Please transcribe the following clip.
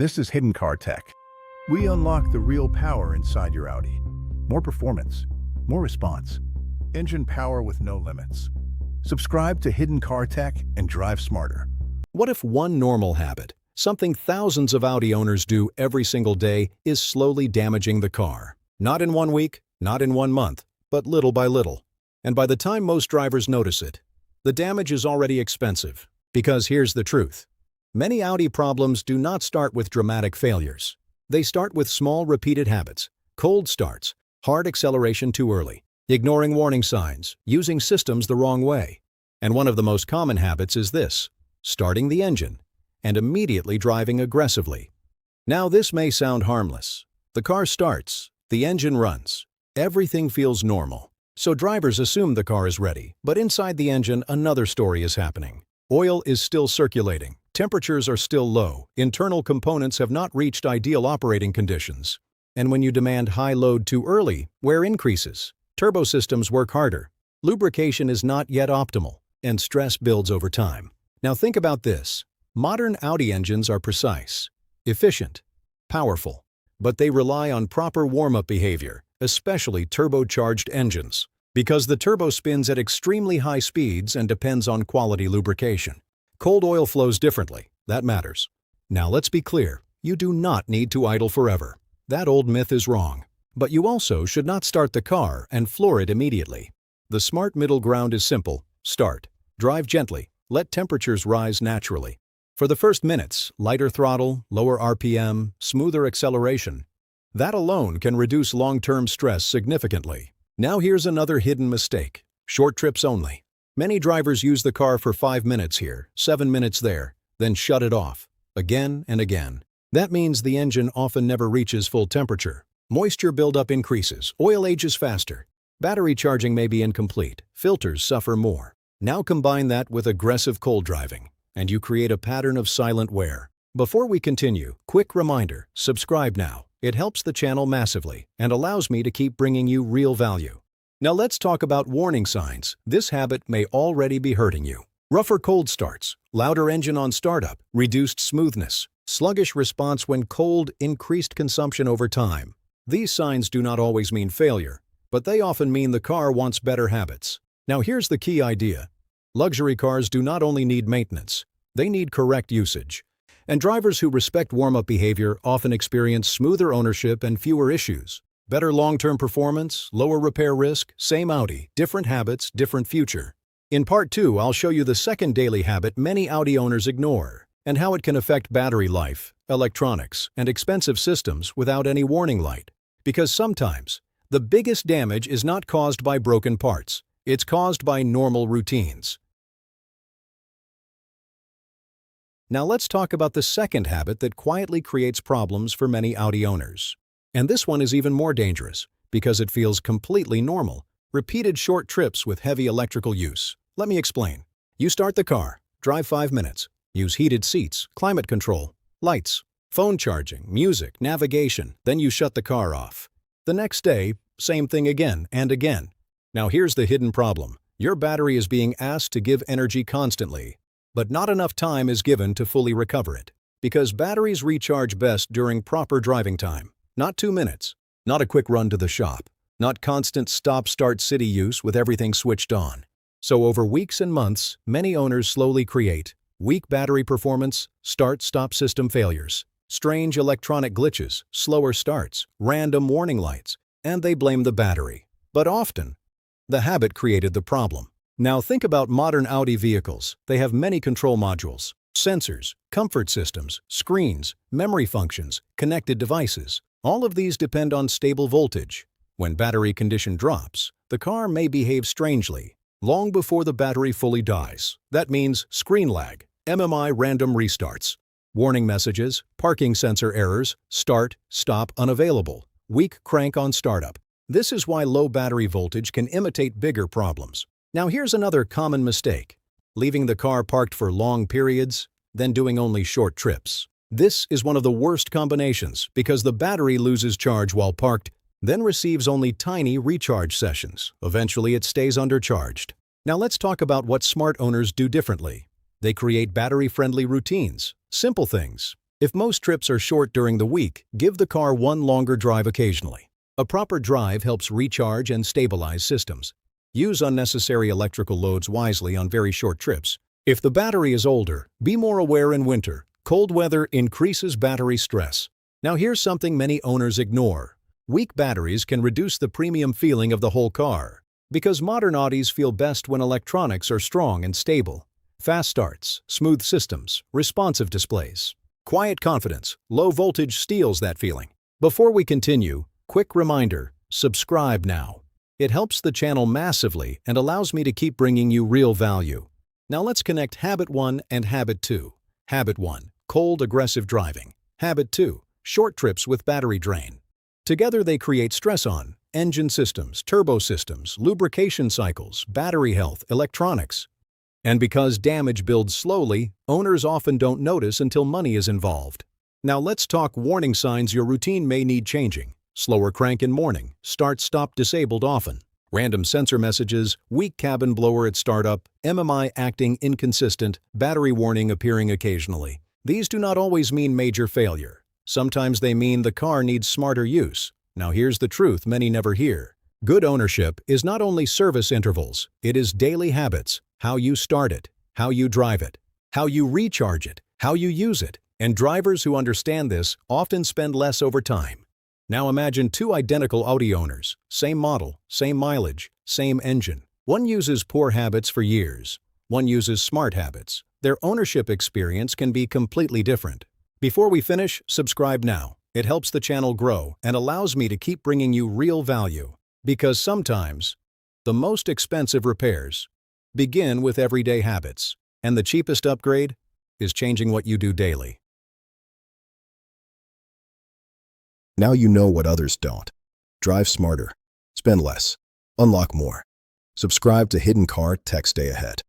This is Hidden Car Tech. We unlock the real power inside your Audi. More performance, more response, engine power with no limits. Subscribe to Hidden Car Tech and drive smarter. What if one normal habit, something thousands of Audi owners do every single day, is slowly damaging the car? Not in 1 week, not in 1 month, but little by little. And by the time most drivers notice it, the damage is already expensive. Because here's the truth. Many Audi problems do not start with dramatic failures. They start with small repeated habits, cold starts, hard acceleration too early, ignoring warning signs, using systems the wrong way. And one of the most common habits is this: starting the engine and immediately driving aggressively. Now this may sound harmless. The car starts, the engine runs, everything feels normal. So drivers assume the car is ready, but inside the engine another story is happening. Oil is still circulating, temperatures are still low, internal components have not reached ideal operating conditions. And when you demand high load too early, wear increases, turbo systems work harder, lubrication is not yet optimal, and stress builds over time. Now think about this. Modern Audi engines are precise, efficient, powerful, but they rely on proper warm-up behavior, especially turbocharged engines, because the turbo spins at extremely high speeds and depends on quality lubrication. Cold oil flows differently, that matters. Now let's be clear, you do not need to idle forever. That old myth is wrong. But you also should not start the car and floor it immediately. The smart middle ground is simple: start, drive gently, let temperatures rise naturally. For the first minutes, lighter throttle, lower RPM, smoother acceleration. That alone can reduce long-term stress significantly. Now here's another hidden mistake: short trips only. Many drivers use the car for 5 minutes here, 7 minutes there, then shut it off, again and again. That means the engine often never reaches full temperature. Moisture buildup increases, oil ages faster. Battery charging may be incomplete, filters suffer more. Now combine that with aggressive cold driving, and you create a pattern of silent wear. Before we continue, quick reminder: subscribe now. It helps the channel massively and allows me to keep bringing you real value. Now let's talk about warning signs. This habit may already be hurting you. Rougher cold starts, louder engine on startup, reduced smoothness, sluggish response when cold, increased consumption over time. These signs do not always mean failure, but they often mean the car wants better habits. Now here's the key idea. Luxury cars do not only need maintenance, they need correct usage. And drivers who respect warm-up behavior often experience smoother ownership and fewer issues. Better long-term performance, lower repair risk, same Audi, different habits, different future. In Part 2, I'll show you the second daily habit many Audi owners ignore, and how it can affect battery life, electronics, and expensive systems without any warning light. Because sometimes, the biggest damage is not caused by broken parts. It's caused by normal routines. Now let's talk about the second habit that quietly creates problems for many Audi owners. And this one is even more dangerous, because it feels completely normal. Repeated short trips with heavy electrical use. Let me explain. You start the car, drive 5 minutes, use heated seats, climate control, lights, phone charging, music, navigation, then you shut the car off. The next day, same thing again and again. Now here's the hidden problem. Your battery is being asked to give energy constantly, but not enough time is given to fully recover it. Because batteries recharge best during proper driving time. Not 2 minutes, not a quick run to the shop, not constant stop-start city use with everything switched on. So over weeks and months, many owners slowly create weak battery performance, start-stop system failures, strange electronic glitches, slower starts, random warning lights, and they blame the battery. But often, the habit created the problem. Now think about modern Audi vehicles. They have many control modules, sensors, comfort systems, screens, memory functions, connected devices. All of these depend on stable voltage. When battery condition drops, the car may behave strangely, long before the battery fully dies. That means screen lag, MMI random restarts, warning messages, parking sensor errors, start, stop unavailable, weak crank on startup. This is why low battery voltage can imitate bigger problems. Now here's another common mistake: leaving the car parked for long periods, then doing only short trips. This is one of the worst combinations because the battery loses charge while parked, then receives only tiny recharge sessions. Eventually it stays undercharged. Now let's talk about what smart owners do differently. They create battery-friendly routines. Simple things: If most trips are short during the week, give the car one longer drive occasionally. A proper drive helps recharge and stabilize systems. Use unnecessary electrical loads wisely on very short trips. If the battery is older, be more aware in winter. Cold weather increases battery stress. Now here's something many owners ignore. Weak batteries can reduce the premium feeling of the whole car. Because modern Audis feel best when electronics are strong and stable. Fast starts, smooth systems, responsive displays. Quiet confidence, low voltage steals that feeling. Before we continue, quick reminder, subscribe now. It helps the channel massively and allows me to keep bringing you real value. Now let's connect Habit 1 and Habit 2. Habit 1, cold aggressive driving. Habit 2, short trips with battery drain. Together they create stress on engine systems, turbo systems, lubrication cycles, battery health, electronics. And because damage builds slowly, owners often don't notice until money is involved. Now let's talk warning signs your routine may need changing. Slower crank in morning, start-stop disabled often. Random sensor messages, weak cabin blower at startup, MMI acting inconsistent, battery warning appearing occasionally. These do not always mean major failure. Sometimes they mean the car needs smarter use. Now here's the truth many never hear. Good ownership is not only service intervals, it is daily habits. How you start it, how you drive it, how you recharge it, how you use it. And drivers who understand this often spend less over time. Now imagine two identical Audi owners, same model, same mileage, same engine. One uses poor habits for years. One uses smart habits. Their ownership experience can be completely different. Before we finish, subscribe now. It helps the channel grow and allows me to keep bringing you real value. Because sometimes, the most expensive repairs begin with everyday habits. And the cheapest upgrade is changing what you do daily. Now you know what others don't. Drive smarter. Spend less. Unlock more. Subscribe to Hidden Car Tech. Stay ahead.